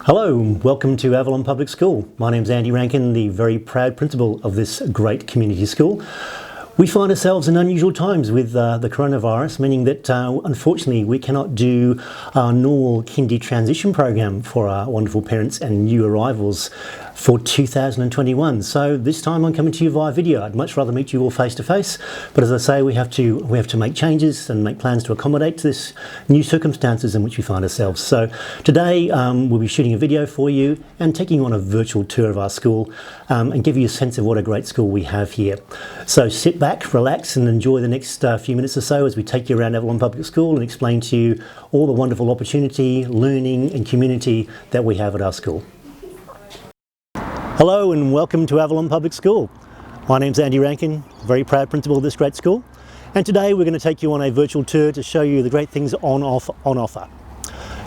Hello, welcome to Avalon Public School. My name's Andy Rankin, the very proud principal of this great community school. We find ourselves in unusual times with the coronavirus, meaning that unfortunately we cannot do our normal kindy transition program for our wonderful parents and new arrivals for 2021. So this time I'm coming to you via video. I'd much rather meet you all face to face, but as I say, we have to make changes and make plans to accommodate to this new circumstances in which we find ourselves. So today we'll be shooting a video for you and taking you on a virtual tour of our school and give you a sense of what a great school we have here. So sit back, relax and enjoy the next few minutes or so as we take you around Avalon Public School and explain to you all the wonderful opportunity, learning and community that we have at our school. Hello and welcome to Avalon Public School. My name's Andy Rankin, very proud principal of this great school, and today we're going to take you on a virtual tour to show you the great things on offer.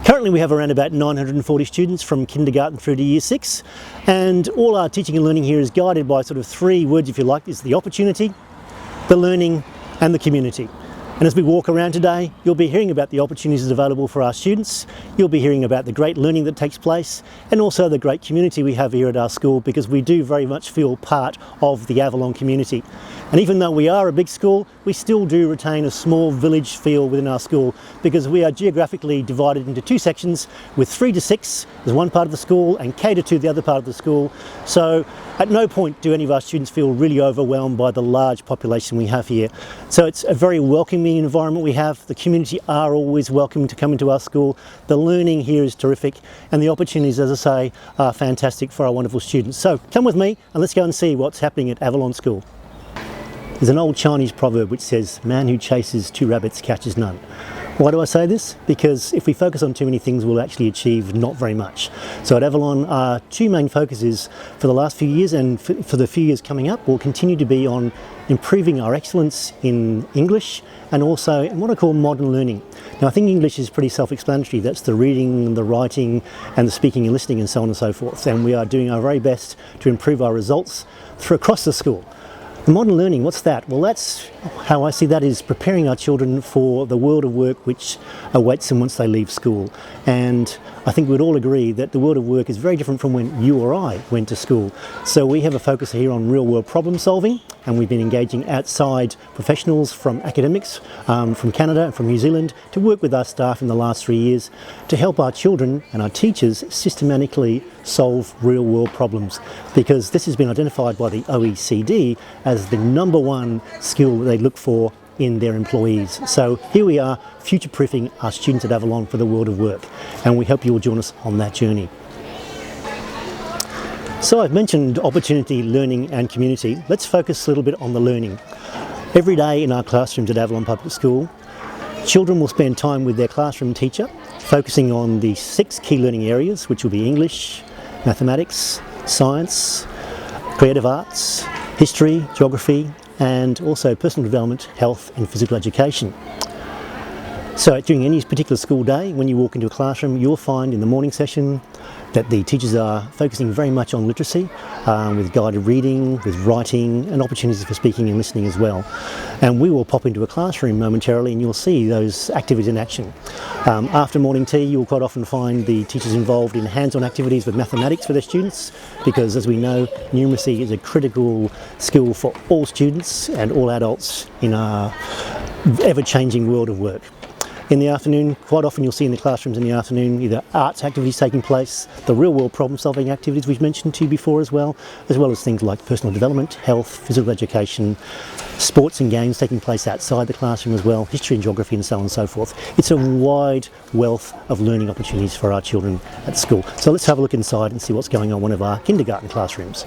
Currently we have around about 940 students from kindergarten through to year 6, and all our teaching and learning here is guided by sort of three words, if you like. It's the opportunity, the learning and the community. And as we walk around today, you'll be hearing about the opportunities available for our students, you'll be hearing about the great learning that takes place, and also the great community we have here at our school, because we do very much feel part of the Avalon community. And even though we are a big school, we still do retain a small village feel within our school, because we are geographically divided into two sections, with 3 to 6 as one part of the school and K to 2 the other part of the school. So at no point do any of our students feel really overwhelmed by the large population we have here. So it's a very welcoming environment we have. The community are always welcome to come into our school. The learning here is terrific, and the opportunities, as I say, are fantastic for our wonderful students. So come with me and let's go and see what's happening at Avalon School. There's an old Chinese proverb which says, "Man who chases 2 rabbits catches none." Why do I say this? Because if we focus on too many things, we'll actually achieve not very much. So at Avalon, our two main focuses for the last few years and for the few years coming up will continue to be on improving our excellence in English and also in what I call modern learning. Now, I think English is pretty self-explanatory. That's the reading, the writing and the speaking and listening and so on and so forth. And we are doing our very best to improve our results across the school. Modern learning, what's that? Well, that's how I see that is preparing our children for the world of work which awaits them once they leave school. And I think we'd all agree that the world of work is very different from when you or I went to school. So we have a focus here on real world problem solving, and we've been engaging outside professionals from academics from Canada and from New Zealand to work with our staff in the last 3 years to help our children and our teachers systematically solve real world problems, because this has been identified by the OECD as the #1 skill that they look for in their employees. So here we are, future-proofing our students at Avalon for the world of work, and we hope you will join us on that journey. So I've mentioned opportunity, learning and community. Let's focus a little bit on the learning. Every day in our classrooms at Avalon Public School, children will spend time with their classroom teacher, focusing on the 6 key learning areas, which will be English, mathematics, science, creative arts, history, geography, and also personal development, health and physical education. So during any particular school day, when you walk into a classroom, you'll find in the morning session that the teachers are focusing very much on literacy, with guided reading, with writing and opportunities for speaking and listening as well. And we will pop into a classroom momentarily and you'll see those activities in action. After morning tea, you'll quite often find the teachers involved in hands-on activities with mathematics for their students, because as we know, numeracy is a critical skill for all students and all adults in our ever-changing world of work. In the afternoon, quite often you'll see in the classrooms in the afternoon either arts activities taking place, the real world problem solving activities we've mentioned to you before as well as things like personal development, health, physical education, sports and games taking place outside the classroom as well, history and geography and so on and so forth. It's a wide wealth of learning opportunities for our children at school. So let's have a look inside and see what's going on in one of our kindergarten classrooms.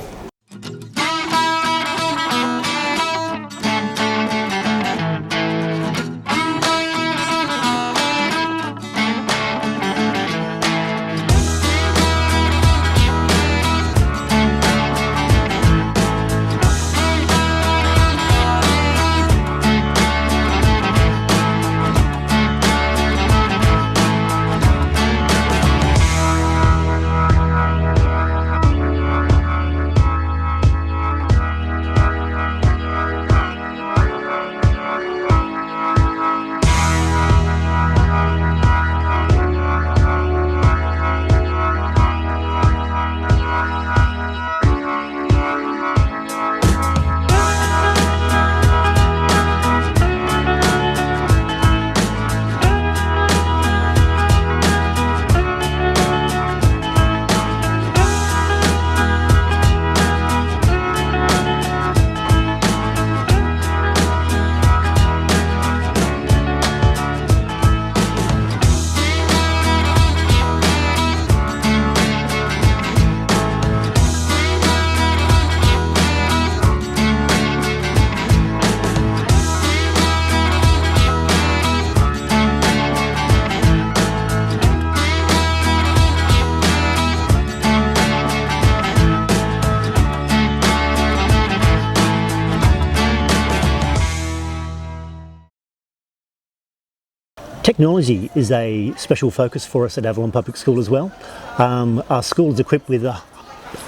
Technology is a special focus for us at Avalon Public School as well. Our school is equipped with at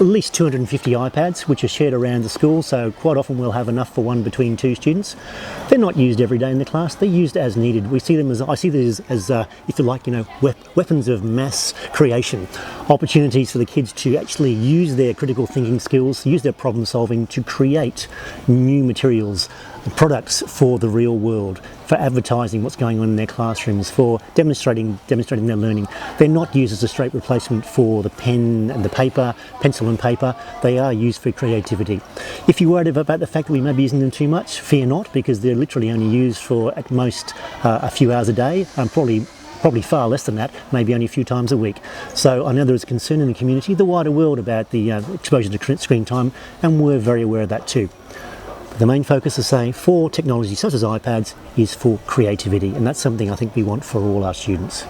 least 250 iPads which are shared around the school, so quite often we'll have enough for one between two students. They're not used every day in the class, they're used as needed. We see them as, I see these as if you like, weapons of mass creation. Opportunities for the kids to actually use their critical thinking skills, use their problem solving to create new materials, products for the real world, for advertising what's going on in their classrooms, for demonstrating their learning. They're not used as a straight replacement for the pen and the paper, pencil and paper. They are used for creativity. If you're worried about the fact that we may be using them too much, fear not, because they're literally only used for at most a few hours a day, probably far less than that, maybe only a few times a week. So I know there is concern in the community, the wider world, about the exposure to screen time, and we're very aware of that too. The main focus, as I say, for technology such as iPads is for creativity, and that's something I think we want for all our students.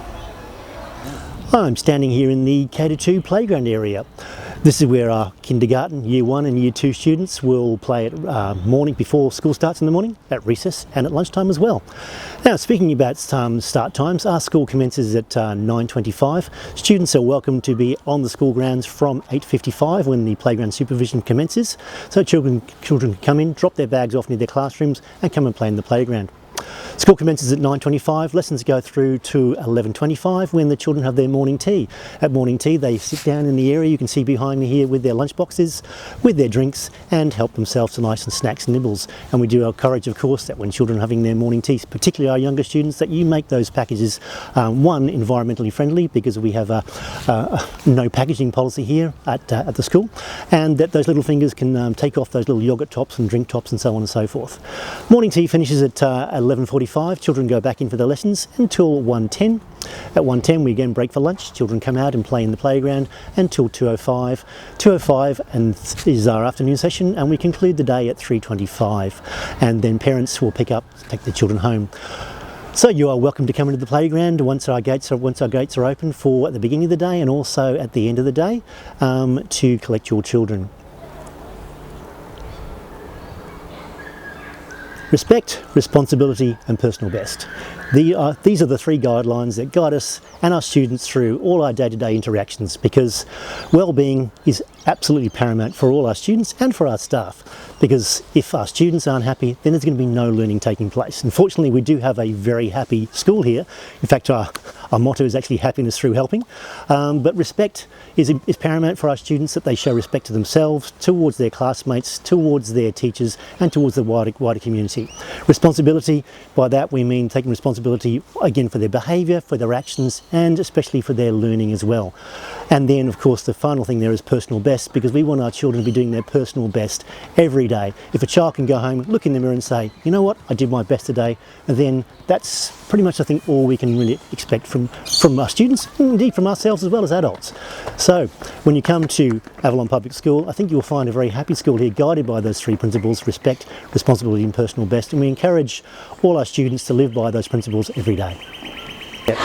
I'm standing here in the K-2 playground area. This is where our kindergarten, year 1 and year 2 students will play at morning before school starts in the morning, at recess and at lunchtime as well. Now, speaking about start times, our school commences at 9:25. Students are welcome to be on the school grounds from 8:55 when the playground supervision commences. So children can come in, drop their bags off near their classrooms and come and play in the playground. School commences at 9:25, lessons go through to 11:25 when the children have their morning tea. At morning tea they sit down in the area you can see behind me here with their lunch boxes, with their drinks, and help themselves to nice and snacks and nibbles. And we do encourage, of course, that when children are havting their morning tea, particularly our younger students, that you make those packages, one, environmentally friendly, because we have a no packaging policy here at the school, and that those little fingers can take off those little yogurt tops and drink tops and so on and so forth. Morning tea finishes at 11:45. Children go back in for their lessons until 1:10. At 1:10 we again break for lunch. Children come out and play in the playground until 2:05. 2:05 is our afternoon session, and we conclude the day at 3:25. And then parents will take the children home. So you are welcome to come into the playground once our gates are open for at the beginning of the day and also at the end of the day to collect your children. Respect, responsibility and personal best. These are the three guidelines that guide us and our students through all our day-to-day interactions, because well-being is absolutely paramount for all our students and for our staff, because if our students aren't happy, then there's going to be no learning taking place. Unfortunately, we do have a very happy school here. In fact, our motto is actually happiness through helping. But respect is paramount for our students, that they show respect to themselves, towards their classmates, towards their teachers and towards the wider community. Responsibility, by that we mean taking responsibility again for their behaviour, for their actions and especially for their learning as well. And then of course the final thing there is personal best, because we want our children to be doing their personal best every day. If a child can go home, look in the mirror and say, you know what, I did my best today, then that's pretty much I think all we can really expect from our students, and indeed from ourselves as well as adults. So when you come to Avalon Public School, I think you'll find a very happy school here, guided by those three principles: respect, responsibility and personal best, and we encourage all our students to live by those principles every day. Yep.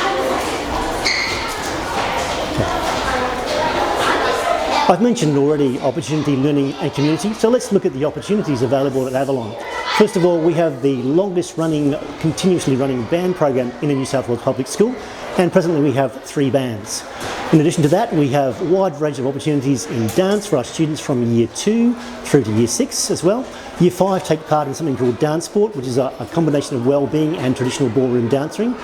I've mentioned already opportunity, learning and community, so let's look at the opportunities available at Avalon. First of all, we have the longest running, continuously running band program in a New South Wales public school, and presently we have 3 bands. In addition to that, we have a wide range of opportunities in dance for our students from year 2 through to year 6 as well. Year 5 take part in something called dance sport, which is a combination of well-being and traditional ballroom dancing.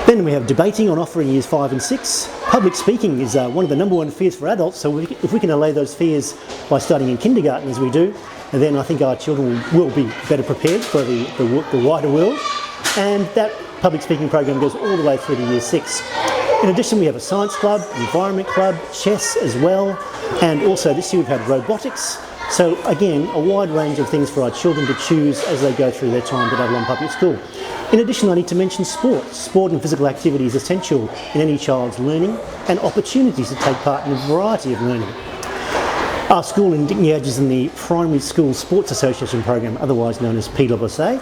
Then we have debating on offer in years 5 and 6. Public speaking is one of the #1 fears for adults, so if we can allay those fears by starting in kindergarten as we do, then I think our children will be better prepared for the wider world. And that public speaking program goes all the way through to year 6. In addition, we have a science club, environment club, chess as well, and also this year we've had robotics. So again, a wide range of things for our children to choose as they go through their time at Avalon Public School. In addition, I need to mention sport. Sport and physical activity is essential in any child's learning, and opportunities to take part in a variety of learning. Our school engages in the Primary School Sports Association program, otherwise known as PSSA,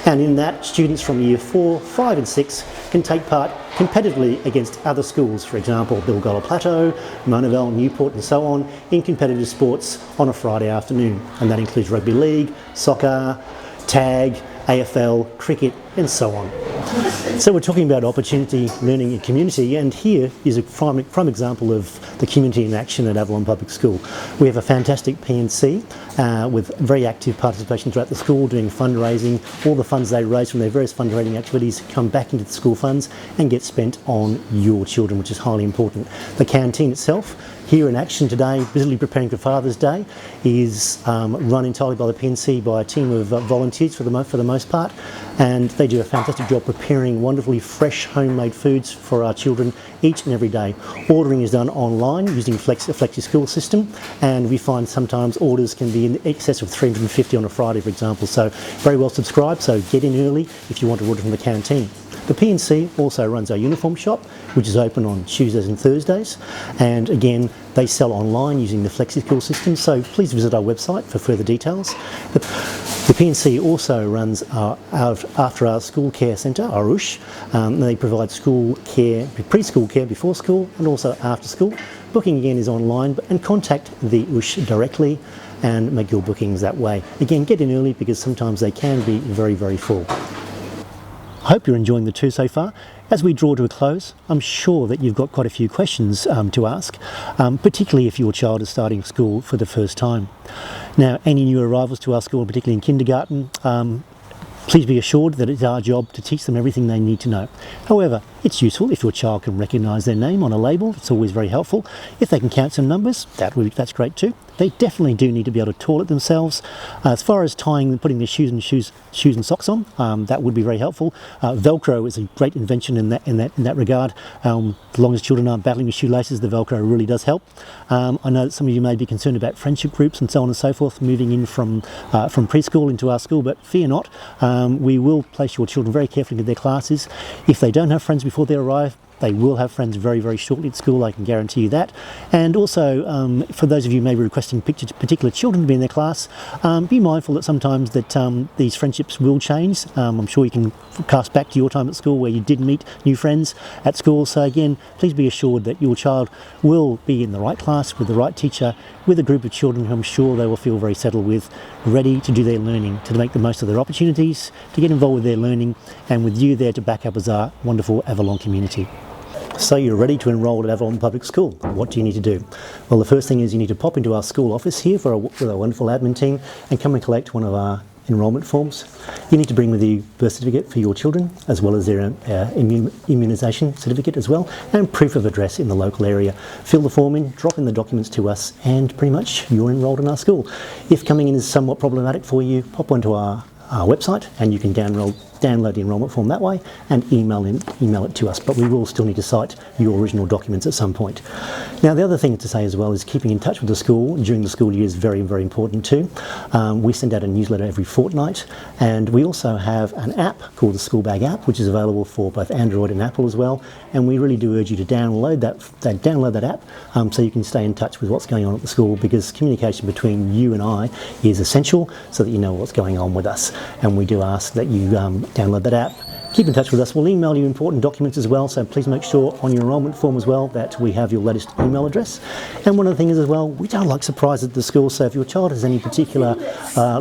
and in that students from year 4, 5 and 6 can take part competitively against other schools, for example Bilgola Plateau, Monavale, Newport and so on, in competitive sports on a Friday afternoon, and that includes rugby league, soccer, tag, AFL, cricket and so on. So we're talking about opportunity, learning and community, and here is a prime example of the community in action at Avalon Public School. We have a fantastic P&C with very active participation throughout the school, doing fundraising. All the funds they raise from their various fundraising activities come back into the school funds and get spent on your children, which is highly important. The canteen itself, here in action today, busily preparing for Father's Day, is run entirely by the P&C by a team of volunteers for the most part, and they do a fantastic job preparing wonderfully fresh homemade foods for our children each and every day. Ordering is done online using a Flexi School system, and we find sometimes orders can be in excess of 350 on a Friday, for example, so very well subscribed, so get in early if you want to order from the canteen. The P&C also runs our uniform shop, which is open on Tuesdays and Thursdays, and again they sell online using the Flexi School system, so please visit our website for further details. The P&C also runs our after-hour school care centre, our USH. They provide school care, preschool care before school and also after school. Booking again is online, and contact the USH directly and make your bookings that way. Again, get in early because sometimes they can be very, very full. I hope you're enjoying the tour so far. As we draw to a close, I'm sure that you've got quite a few questions to ask, particularly if your child is starting school for the first time. Now, any new arrivals to our school, particularly in kindergarten, please be assured that it's our job to teach them everything they need to know. However, it's useful if your child can recognise their name on a label. It's always very helpful. If they can count some numbers, that's great too. They definitely do need to be able to toilet themselves. As far as putting their shoes and socks on, that would be very helpful. Velcro is a great invention in that regard. As long as children aren't battling with shoelaces, the Velcro really does help. I know that some of you may be concerned about friendship groups and so on and so forth, moving in from preschool into our school, but fear not. We will place your children very carefully into their classes. If they don't have friends before they arrive, they will have friends very, very shortly at school, I can guarantee you that. And also, for those of you who may be requesting particular children to be in their class, be mindful that sometimes these friendships will change. I'm sure you can cast back to your time at school where you did meet new friends at school. So again, please be assured that your child will be in the right class with the right teacher, with a group of children who I'm sure they will feel very settled with, ready to do their learning, to make the most of their opportunities, to get involved with their learning, and with you there to back up as our wonderful Avalon community. So you're ready to enrol at Avalon Public School. What do you need to do? Well, the first thing is you need to pop into our school office here with our wonderful admin team and come and collect one of our enrolment forms. You need to bring with you birth certificate for your children, as well as their immunisation certificate as well, and proof of address in the local area. Fill the form in, drop in the documents to us, and pretty much you're enrolled in our school. If coming in is somewhat problematic for you, pop onto our website and you can download the enrolment form that way and email it to us, but we will still need to cite your original documents at some point. Now, the other thing to say as well is keeping in touch with the school during the school year is very, very important too. We send out a newsletter every fortnight, and we also have an app called the School Bag app, which is available for both Android and Apple as well, and we really do urge you to download that app so you can stay in touch with what's going on at the school, because communication between you and I is essential so that you know what's going on with us, and we do ask that you download that app. Keep in touch with us. We'll email you important documents as well, so please make sure on your enrolment form as well that we have your latest email address. And one of the things as well, we don't like surprises at the school, so if your child has any particular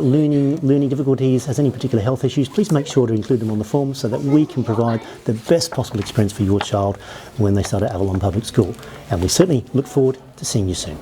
learning difficulties, has any particular health issues, please make sure to include them on the form so that we can provide the best possible experience for your child when they start at Avalon Public School. And we certainly look forward to seeing you soon.